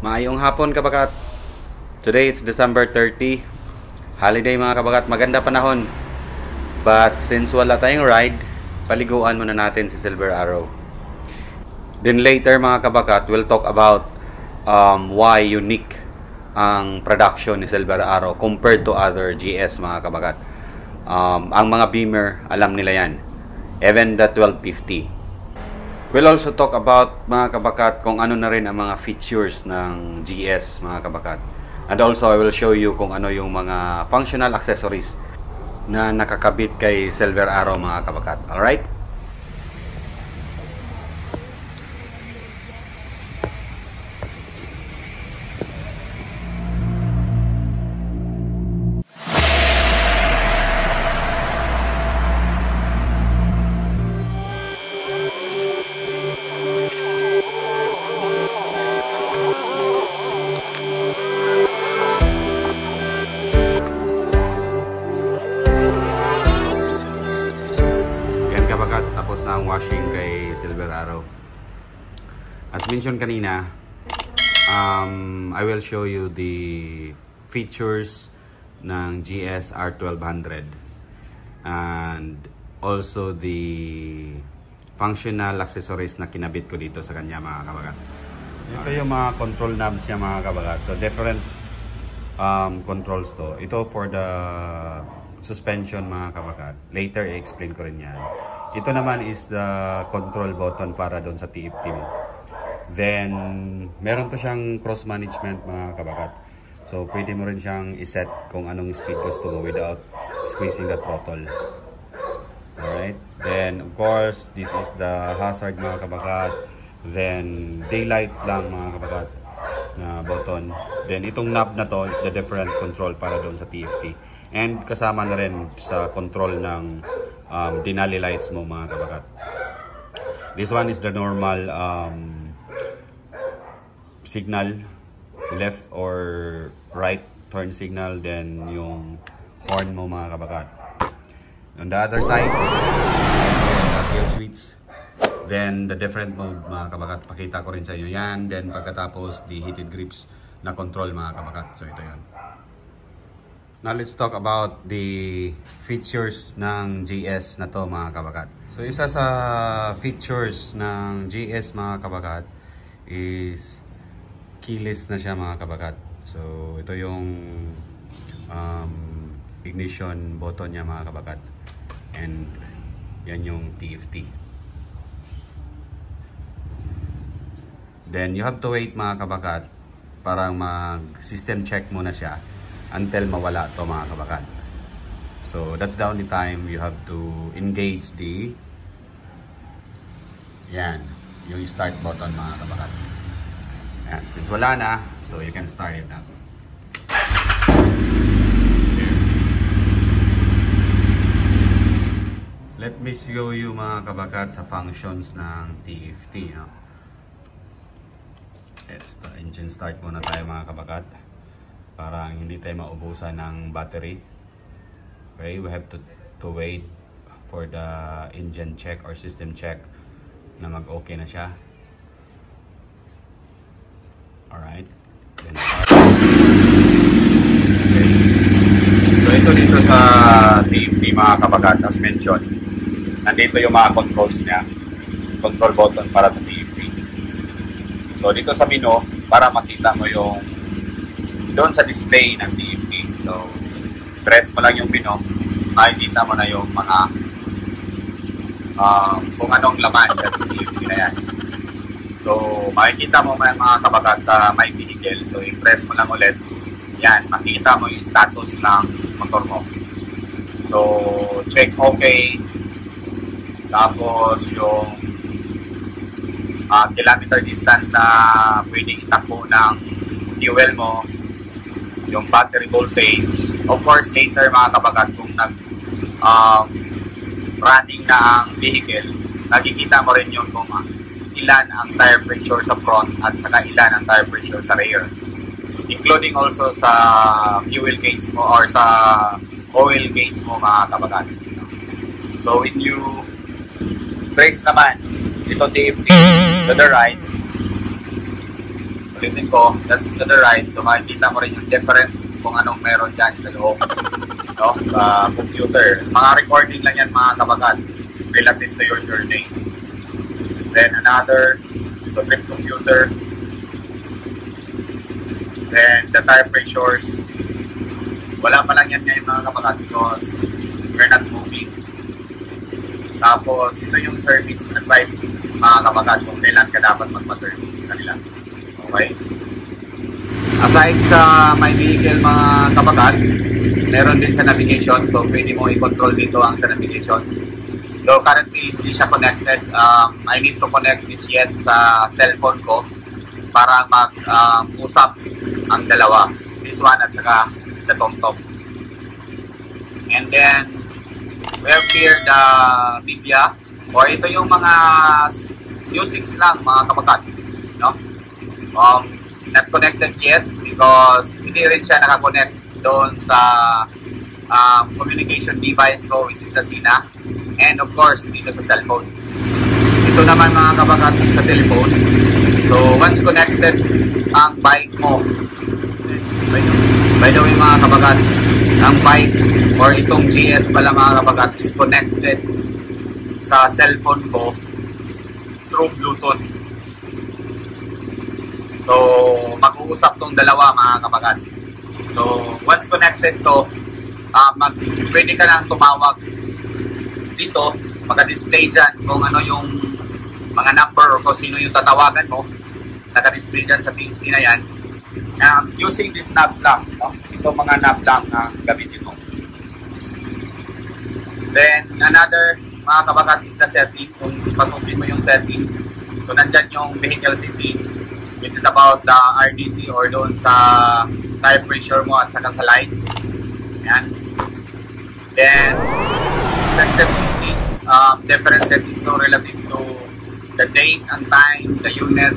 Maayong hapon kabakat. Today it's December 30. Holiday mga kabakat, maganda panahon. But since wala tayong ride, paliguan muna natin si Silver Arrow. Then later mga kabakat, we'll talk about why unique ang production ni Silver Arrow compared to other GS mga kabakat. Ang mga Beamer, alam nila yan. Even the 1250. We'll also talk about mga kabakat kung ano na rin ang mga features ng GS mga kabakat. And also I will show you kung ano yung mga functional accessories na nakakabit kay Silver Arrow mga kabakat. Alright? Tapos na ang washing kay Silver Arrow. As mentioned kanina, I will show you the features ng GS R1200 and also the functional accessories na kinabit ko dito sa kanya mga kabagat. Ito yung mga control knobs niya mga kabagat. So different controls to. Ito for the suspension mga kabagat. Later i-explain ko rin yan. Ito naman is the control button para doon sa TFT mo. Then, meron to siyang cross management mga kabakat. So, pwede mo rin siyang iset kung anong speed gusto mo without squeezing the throttle. Alright. Then, of course, this is the hazard mga kabakat. Then, daylight lang mga kabakat na button. Then, itong knob na to is the different control para doon sa TFT. And kasama na rin sa control ng Denali lights mo mga kabakat. This one is the normal signal, left or right turn signal, then yung horn mo mga kabakat. On the other side, the kill switch, then the different mode mga kabakat. Pakita ko rin sa inyo yan. Then pagkatapos the heated grips na control mga kabakat. So ito yan. Now let's talk about the features ng GS na to mga kabakat. So isa sa features ng GS mga kabakat is keyless na siya mga kabakat. So ito yung ignition button niya mga kabakat. And yan yung TFT. Then you have to wait mga kabakat para mag system check muna siya until mawala to mga kabakat. So that's the only time you have to engage the yung start button mga kabakat. And since wala na, so you can start it now. Let me show you mga kabakat sa functions ng TFT. No? Let's engine start muna tayo mga kabakat. Para hindi tayo maubusan ng battery. Okay, we have to wait for the engine check or system check na mag-okay na siya. Alright. Then start. Okay. So ito dito sa TFT mga kabagat, as mentioned, nandito yung mga controls niya. Control button para sa TFT. So dito sa menu, para makita mo yung doon sa display ng TFT. So, press mo lang yung menu, makikita mo na yung mga kung anong laman sa TFT na yan. So, makikita mo mga kabagat sa my vehicle. So, i-press mo lang ulit. Yan, makikita mo yung status ng motor mo. So, check okay. Tapos, yung kilometer distance na pwedeng itakbo ng fuel mo, yung battery voltage. Of course, later mga kabagat, kung running na ang vehicle, nakikita mo rin yun kung ilan ang tire pressure sa front at saka ilan ang tire pressure sa rear. Including also sa fuel gauge mo or sa oil gauge mo mga kabagat. So when you press naman ito TFT to the right, ulitin ko, that's to the right. So makikita mo rin yung different kung anong meron dyan sa loob. No? Computer. Mga recording lang yan mga kabagat relative to your journey. Then another, so trip computer. Then the tire pressures. Wala pa lang yan ngayon mga kabagat because we're not moving. Tapos ito yung service advice mga kabagat kung kailan ka dapat magpa-service kanila. Okay? Aside sa my vehicle mga kabagat, meron din sa navigation. So pwede mo i-control dito ang sa navigation. So currently hindi siya connected. I need to connect this yet sa cellphone ko para mag-usap ang dalawa. This one at saka the TomTom. And then we have here the media, or ito yung mga musics lang mga kabagat, no? Not connected yet because hindi rin siya nakakonect doon sa communication device ko, which is the Sina, and of course dito sa cellphone. Ito naman mga kabagat sa telephone. So once connected ang bike mo, by the way mga kabagat, ang bike or itong GS pala mga kabagat is connected sa cellphone ko through Bluetooth. So mag-uusap tong dalawa mga kabagat. So once connected to, pwede ka nang tumawag dito, maka-display dyan kung ano yung mga number o kung sino yung tatawagan mo, naka-display dyan sa TV na yan. Using these knobs lang, no? Ito mga knob lang na gamitin mo. Then another mga kabagat is the setting. Kung pasukin mo yung setting, so nandyan yung vehicle setting, which is about the RDC or doon sa tire pressure mo at saka sa lights. Yan. Then system settings, different settings no, relative to the date and time, the unit,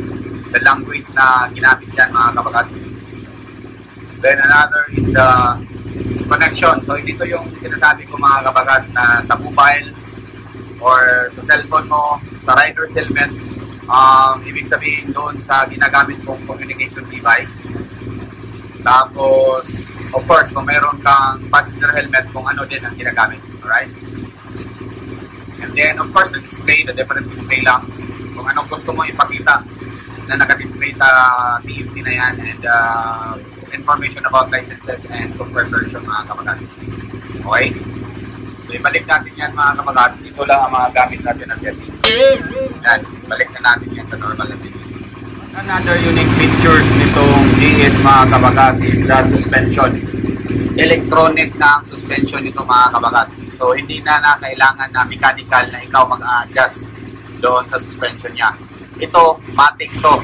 the language na ginamit dyan mga kabagat. Then another is the connection. So dito yung sinasabi ko mga kabagat na sa mobile or sa cellphone mo, sa rider's helmet, ibig sabihin doon sa ginagamit kong communication device. Tapos, of course, kung meron kang passenger helmet, kung ano din ang ginagamit. Alright? And then, of course, the display, the different display lang. Kung anong gusto mo ipakita na naka-display sa TFT na yan, and information about licenses and software version mga kabagat. Okay? So, ibalik natin yan mga kabagat. Ito lang ang mga gamit natin na settings. Yan, ibalik na natin yan sa normal na settings. Another unique features nitong GS mga kabagat is the suspension. Electronic na ang suspension nito mga kabagat. So, hindi na kailangan na mechanical na ikaw mag-a-adjust doon sa suspension niya. Ito, matic to.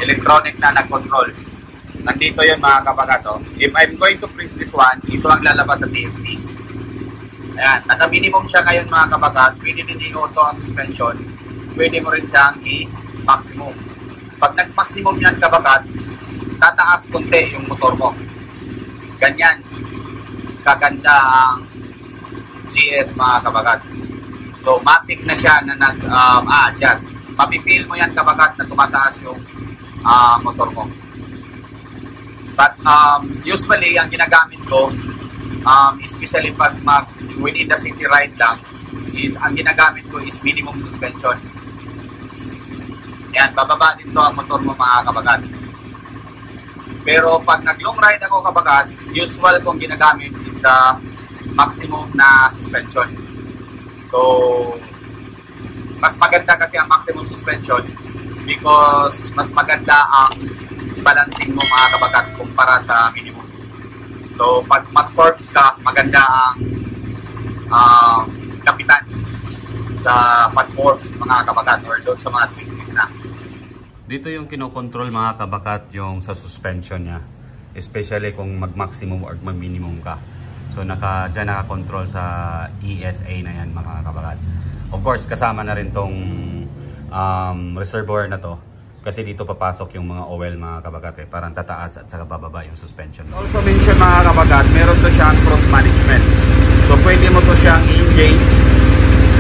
Electronic na nag-control. Nandito yun mga kabagat. Oh. If I'm going to press this one, ito ang lalabas sa TFT. Ayan, naka-minimum siya ngayon mga kabagat. Pwede din i-auto ang suspension. Pwede mo rin siyang i-maximum. Pag nag-maximum yan kabagat, tataas konti yung motor mo. Ganyan. Kaganda ang GS mga kabagat. So, matic na siya na nag-adjust. Mapipil mo yan kabagat na tumataas yung motor mo. But usually, ang ginagamit ko, especially pag within the city ride lang, is ang ginagamit ko is minimum suspension. Yan, bababa dito ang motor mo mga kabagat. Pero pag nag-long ride ako kabagat, usual kong ginagamit is the maximum na suspension. So, mas maganda kasi ang maximum suspension because mas maganda ang balancing mo mga kabagat kumpara sa minimum. So, pag mag-corps ka, maganda ang kapitan sa pag-corps mga kabagat or doon sa mga twist na. Dito yung kinokontrol mga kabagat yung sa suspension niya. Especially kung mag-maximum or mag-minimum ka. So, dyan nakakontrol sa ESA na yan mga kabagat. Of course, kasama na rin tong reservoir na to. Kasi dito papasok yung mga oil mga kabagat parang tataas at saka bababa yung suspension. Also mention mga kabagat, meron to siyang cross management. So pwede mo to siyang i-engage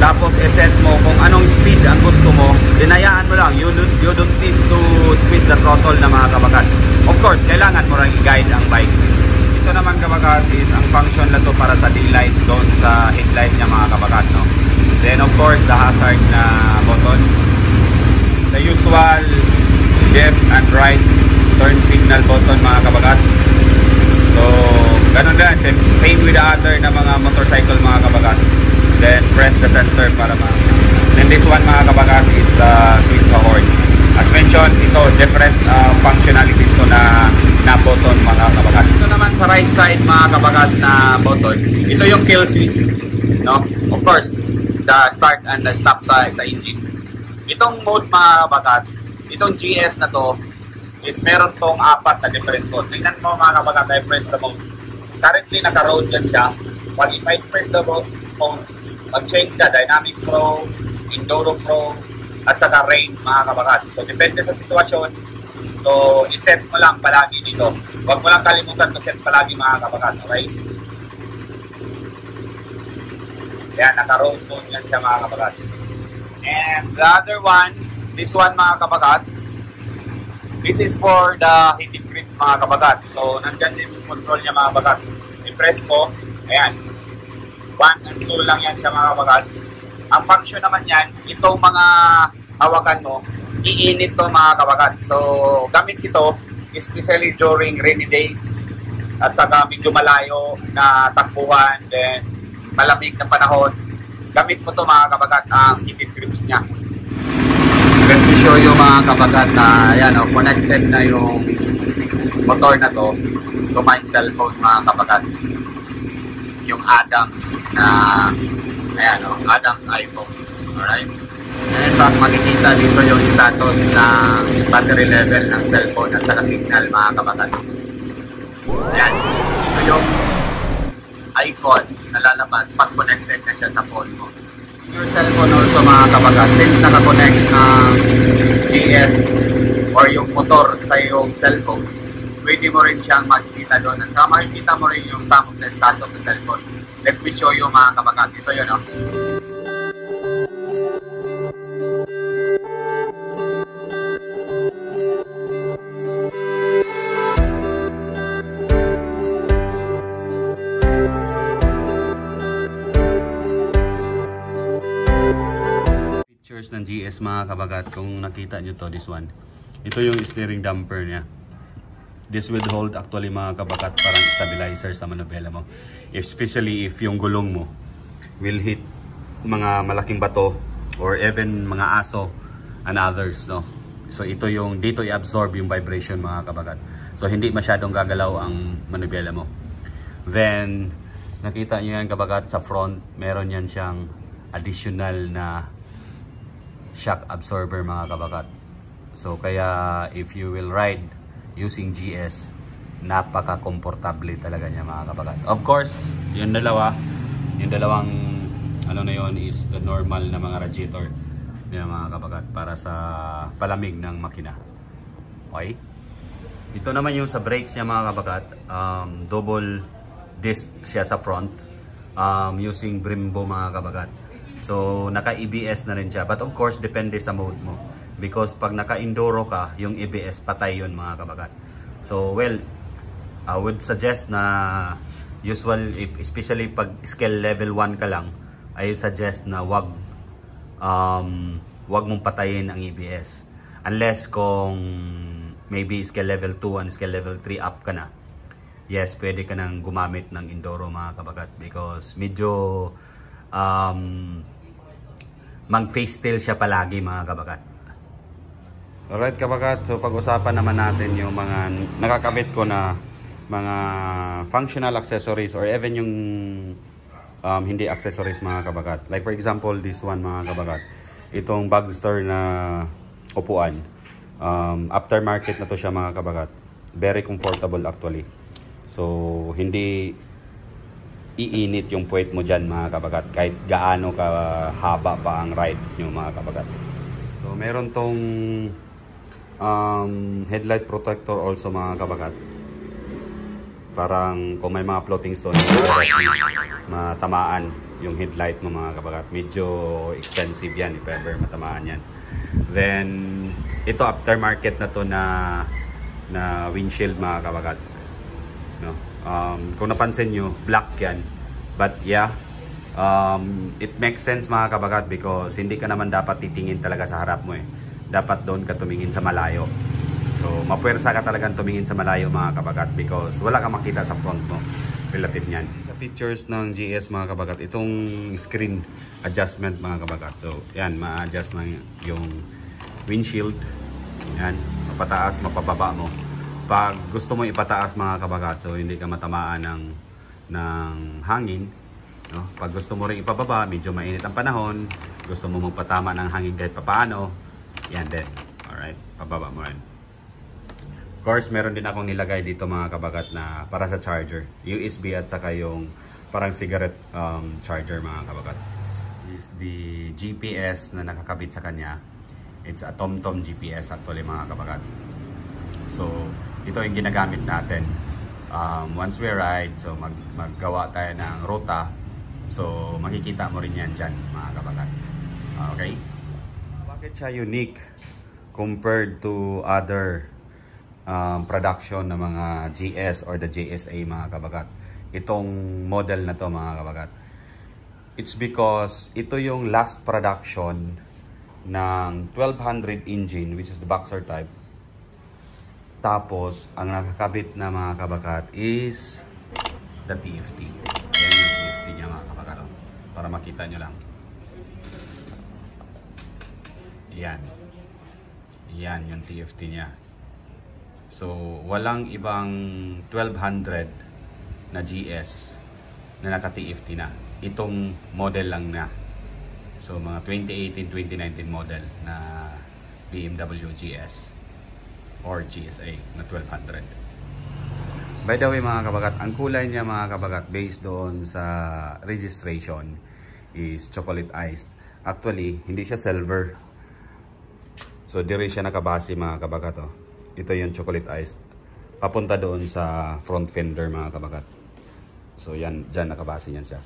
tapos i-set mo kung anong speed ang gusto mo, dinayaan mo lang. You don't need to squeeze the throttle na mga kabagat. Of course, kailangan mo rin i-guide ang bike. Ito naman kabagat is ang function na to para sa daylight doon sa headlight niya mga kabagat, no? Then of course, the hazard na button. The usual left and right turn signal button mga kabagat. So, ganun din. Same with the other na mga motorcycle mga kabagat. Then press the center para then this one mga kabagat is the switch sa horn. As mentioned, ito different functionalities to na button mga kabagat. Ito naman sa right side mga kabagat na button, ito yung kill switch, no? Of course, the start and the stop sa engine. Itong mode mga kabagat, itong GS na to is meron tong 4 na different mode. Tingnan mo mga kabagat, I press the mode. Currently naka-road yan siya. Pag if I press the mode, mag-change ka, Dynamic Pro, Enduro Pro, at saka Rain mga kabagat. So depende sa sitwasyon. So iset mo lang palagi dito. Huwag mo lang kalimutan to set palagi mga kabagat. Okay? Yan, naka-road mode yan siya mga kabagat. And the other one, this one mga kabagat, this is for the heated grips mga kabagat. So nandyan din yung control niya mga kabagat. I-press mo, ayan. 1 and 2 lang yan siya mga kabagat. Ang function naman yan, itong mga hawakan mo, iinit to mga kabagat. So gamit ito, especially during rainy days, at saka medyo malayo na takbuhan, then malamig na panahon. Gamit mo to mga kabagat, ang heated grips niya. Let me show you mga kabagat na yan, connected na yung motor na to my cellphone mga kabagat. Yung Adams na ayan, Adams iPhone. Alright? And back makikita dito yung status ng battery level ng cellphone at saka signal mga kabagat. Ayan. Ito yung icon na lalabas pag connected na siya sa phone mo. Your cellphone also mga kabagat, since nakakonect ang GS or yung motor sa iyong cellphone, pwede mo rin siyang makikita doon. At saka makikita mo rin yung sum of the status sa cellphone. Let me show you mga kabagat. Ito yun, no? Features ng GS mga kabagat, kung nakita nyo to, this one. Ito yung steering damper niya. This will hold actually mga kabagat parang stabilizer sa manubela mo. Especially if yung gulong mo will hit mga malaking bato or even mga aso and others, no? So ito yung dito i-absorb yung vibration mga kabagat. So hindi masyadong gagalaw ang manubela mo. Then nakita nyo yan kabagat sa front, meron yan siyang additional na shock absorber mga kabagat. So kaya if you will ride using GS, napaka-komportable talaga niya mga kabagat. Of course, yung dalawang ano na yon is the normal na mga radiator niya mga kabagat para sa palamig ng makina. Okay? Ito naman yung sa brakes niya mga kabagat, double disc siya sa front, using Brembo mga kabagat. So naka EBS na rin siya, but of course depende sa mode mo. Because pag naka-enduro ka, yung EBS patay yun mga kabagat. So well, I would suggest na especially pag scale level 1 ka lang, I suggest na wag mong patayin ang EBS. Unless kung maybe scale level 2 and scale level 3 up ka na, yes, pwede ka nang gumamit ng enduro mga kabagat. Because medyo mag-face tail siya palagi mga kabagat. Alright kabagat, so pag-usapan naman natin yung mga nakakabit ko na mga functional accessories or even yung hindi accessories mga kabagat. Like for example, this one mga kabagat. Itong Bagster na upuan. Aftermarket na to siya mga kabagat. Very comfortable actually. So hindi iinit yung puwet mo dyan mga kabagat kahit gaano kahaba pa ang ride nyo mga kabagat. So meron tong headlight protector also mga kabagat. Parang kung may mga floating stone matamaan yung headlight mo mga kabagat. Medyo expensive yan if ever matamaan yan. Then ito aftermarket na to na windshield mga kabagat, no? Kung napansin nyo, black yan, but yeah, it makes sense mga kabagat because hindi ka naman dapat titingin talaga sa harap mo dapat doon ka tumingin sa malayo. So mapuwersa ka talagang tumingin sa malayo mga kabagat because wala kang makita sa front mo relative niyan. Sa features ng GS mga kabagat, itong screen adjustment mga kabagat. So yan, ma-adjust ng yung windshield. Yan, mapataas, mapababa mo. Pag gusto mo ipataas mga kabagat, so hindi ka matamaan ng hangin, no? Pag gusto mo rin ipababa, medyo mainit ang panahon, gusto mo magpatama ng hangin kahit papaano, yan din. Alright, pababa mo rin. Of course, meron din akong nilagay dito mga kabagat na para sa charger, USB at saka yung parang cigarette charger mga kabagat. Is the GPS na nakakabit sa kanya. It's a TomTom GPS actually mga kabagat. So ito yung ginagamit natin once we ride, so maggawa tayo ng ruta, so makikita mo rin yan dyan mga kabagat. Okay, bakit siya unique compared to other production ng mga GS or the JSA mga kabagat? Itong model na to mga kabagat, it's because ito yung last production ng 1200 engine, which is the boxer type. Tapos ang nakakabit na mga kabagat is the TFT. Ayan yung TFT niya mga kabagat, para makita nyo lang. Yan yung TFT niya. So walang ibang 1200 na GS na naka-TFT na. Itong model lang na. So mga 2018-2019 model na BMW GS or GSA na 1200. By the way mga kabagat, ang kulay niya mga kabagat based doon sa registration is chocolate iced. Actually, hindi siya silver. So dire siya nakabase mga kabagat. Ito yung chocolate iced. Papunta doon sa front fender mga kabagat. So yan, dyan nakabase yan siya.